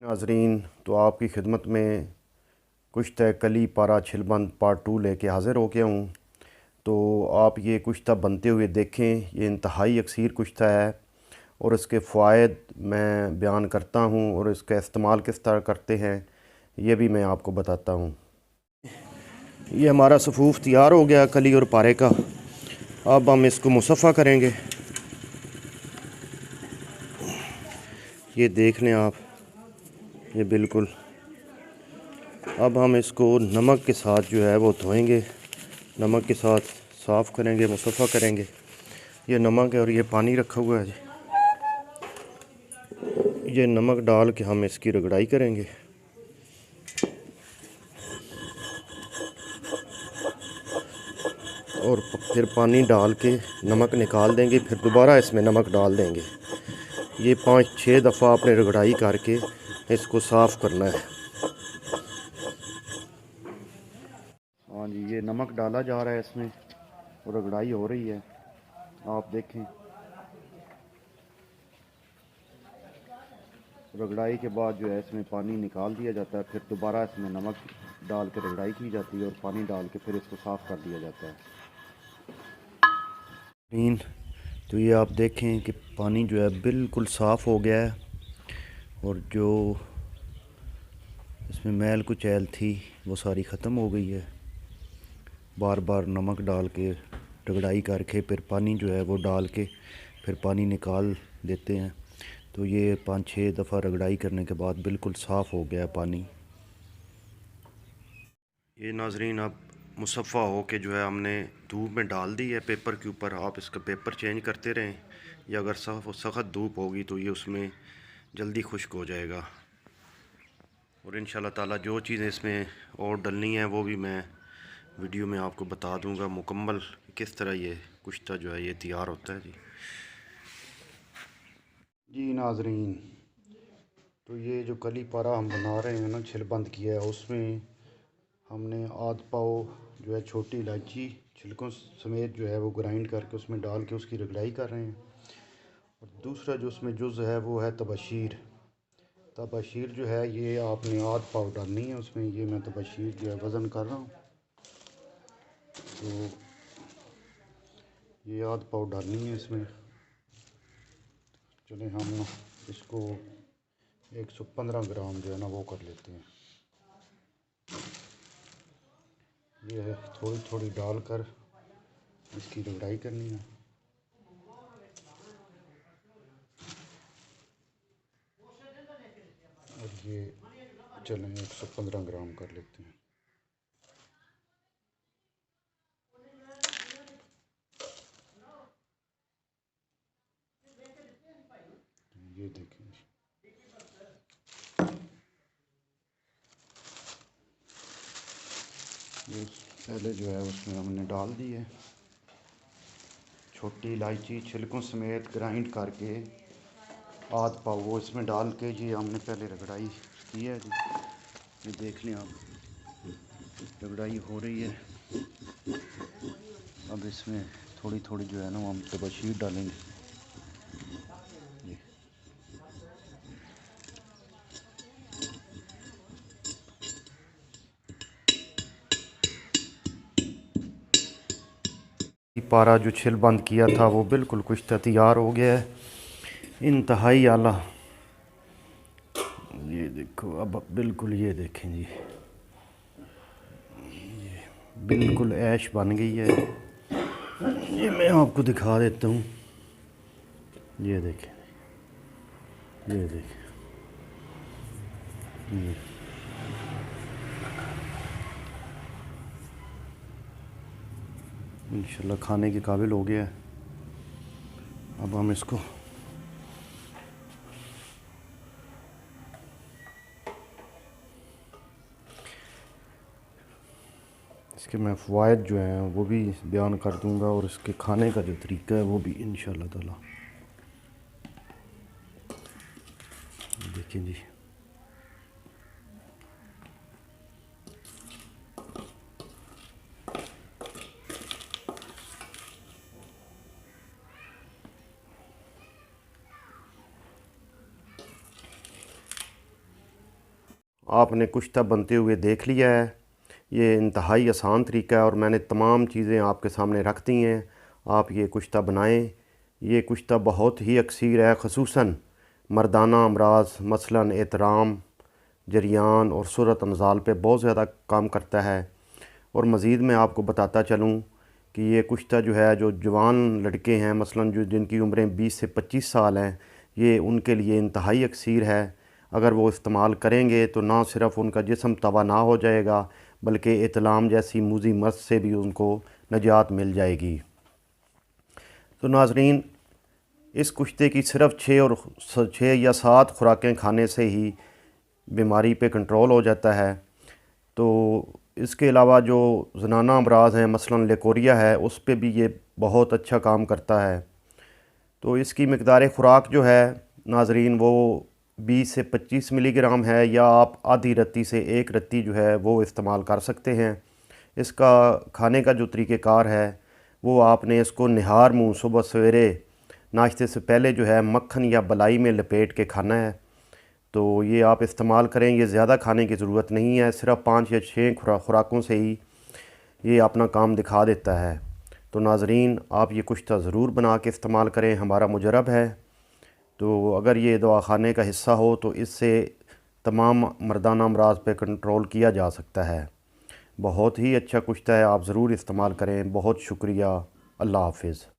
नाजरीन, तो आपकी खिदमत में कुश्ता कली पारा छिलबंद पार्ट 2 लेके हाज़िर हो गया हूँ। तो आप ये कुश्ता बनते हुए देखें। ये इंतहाई अक्सीर कुश्ता है और इसके फ़वाइद मैं बयान करता हूँ और इसका इस्तेमाल किस तरह करते हैं ये भी मैं आपको बताता हूँ। ये हमारा सफ़ूफ़ तैयार हो गया कली और पारे का। अब हम इसको मुसफ़ा करेंगे। ये देख लें आप, ये बिल्कुल। अब हम इसको नमक के साथ जो है वो धोएंगे, नमक के साथ साफ़ करेंगे, मुसफ़ा करेंगे। ये नमक है और ये पानी रखा हुआ है जी। ये नमक डाल के हम इसकी रगड़ाई करेंगे और फिर पानी डाल के नमक निकाल देंगे, फिर दोबारा इसमें नमक डाल देंगे। ये 5-6 दफ़ा आपने रगड़ाई करके इसको साफ़ करना है। हाँ जी, ये नमक डाला जा रहा है इसमें और रगड़ाई हो रही है, आप देखें। रगड़ाई के बाद जो है इसमें पानी निकाल दिया जाता है, फिर दोबारा इसमें नमक डाल के रगड़ाई की जाती है और पानी डाल के फिर इसको साफ़ कर दिया जाता है। तो ये आप देखें कि पानी जो है बिल्कुल साफ़ हो गया है और जो इसमें मैल कुचैल थी वो सारी ख़त्म हो गई है। बार बार नमक डाल के रगड़ाई करके फिर पानी जो है वो डाल के फिर पानी निकाल देते हैं। तो ये 5-6 दफ़ा रगड़ाई करने के बाद बिल्कुल साफ़ हो गया है पानी। ये नाजरीन अब मुसफ़ा हो के जो है हमने धूप में डाल दी है पेपर के ऊपर। आप इसका पेपर चेंज करते रहें, या अगर सख्त धूप होगी तो ये उसमें जल्दी खुश्क हो जाएगा। और इंशाल्लाह ताला जो चीज़ें इसमें और डलनी है वो भी मैं वीडियो में आपको बता दूंगा मुकम्मल किस तरह ये कुश्ता जो है ये तैयार होता है जी नाजरीन, तो ये जो कली पारा हम बना रहे हैं ना, छिलबंद किया है, उसमें हमने आध पाव जो है छोटी इलायची छिलकों समेत जो है वो ग्राइंड करके उसमें डाल के उसकी रगड़ाई कर रहे हैं। और दूसरा जो उसमें जुज़ है वो है तबशीर। तबशीर जो है ये आपने आध पाव डालनी है उसमें। ये मैं तबशीर जो है वज़न कर रहा हूँ, तो ये आध पाव डालनी है इसमें। चलें हम इसको 115 ग्राम जो है ना वो कर लेते हैं। ये है थोड़ी थोड़ी डालकर इसकी रगड़ाई करनी है। और ये चलें 115 ग्राम कर लेते हैं। ये देखें, ये पहले जो है उसमें हमने डाल दी है छोटी इलायची छिलकों समेत ग्राइंड करके आध पाव वो इसमें डाल के ये हमने पहले रगड़ाई की है जी। ये देख लें आप, रगड़ाई हो रही है। अब इसमें थोड़ी थोड़ी जो है ना हम तबशीर डालेंगे। पारा जो छिल बंद किया था वो बिल्कुल कुश्ता तैयार हो गया है, इंतहाई आला। ये देखो, अब बिल्कुल ये देखें जी, ये बिल्कुल ऐश बन गई है। ये मैं आपको दिखा देता हूँ। ये देखें, ये देखें, ये इंशाल्लाह खाने के काबिल हो गया है। अब हम इसको इसके मैं फ़वाइद जो हैं वो भी बयान कर दूंगा और इसके खाने का जो तरीका है वो भी इंशाल्लाह ताला। देखिए जी, आपने कुश्ता बनते हुए देख लिया है। ये इंतहाई आसान तरीका है और मैंने तमाम चीज़ें आपके सामने रख दी हैं। आप ये कुश्ता बनाएं। ये कुश्ता बहुत ही अक्सीर है, ख़ुसूसन मर्दाना अमराज मसलन एहतराम, जरियान और सूरत अनजाल पे बहुत ज़्यादा काम करता है। और मज़ीद मैं आपको बताता चलूँ कि ये कुश्ता जो है, जो जवान लड़के हैं मसलन जो जिनकी उम्रें 20 से 25 साल हैं, ये उनके लिए इंतहाई अक्सीर है। अगर वो इस्तेमाल करेंगे तो ना सिर्फ़ उनका जिस्म तवाना हो जाएगा, बल्कि इतलाम जैसी मूज़ी मर्ज़ से भी उनको निजात मिल जाएगी। तो नाज़रीन, इस कुश्ते की सिर्फ़ 6 या 7 खुराकें खाने से ही बीमारी पे कंट्रोल हो जाता है। तो इसके अलावा जो ज़नाना अमराज़ हैं मसलन लेकोरिया है, उस पे भी ये बहुत अच्छा काम करता है। तो इसकी मकदार ख़ुराक जो है नाज़रीन, वो 20 से 25 मिलीग्राम है, या आप आधी रत्ती से 1 रत्ती जो है वो इस्तेमाल कर सकते हैं। इसका खाने का जो तरीक़ेकार है वो आपने इसको निहार मुँह सुबह सवेरे नाश्ते से पहले जो है मक्खन या मलाई में लपेट के खाना है। तो ये आप इस्तेमाल करें। ये ज़्यादा खाने की ज़रूरत नहीं है, सिर्फ़ 5 या 6 खुराकों से ही ये अपना काम दिखा देता है। तो नाज़रीन, आप ये कुश्ता ज़रूर बना के इस्तेमाल करें, हमारा मुजरब है। तो अगर ये दवाखाने का हिस्सा हो तो इससे तमाम मर्दाना अमराज पे कंट्रोल किया जा सकता है। बहुत ही अच्छा कुश्ता है, आप ज़रूर इस्तेमाल करें। बहुत शुक्रिया। अल्लाह हाफ़िज़।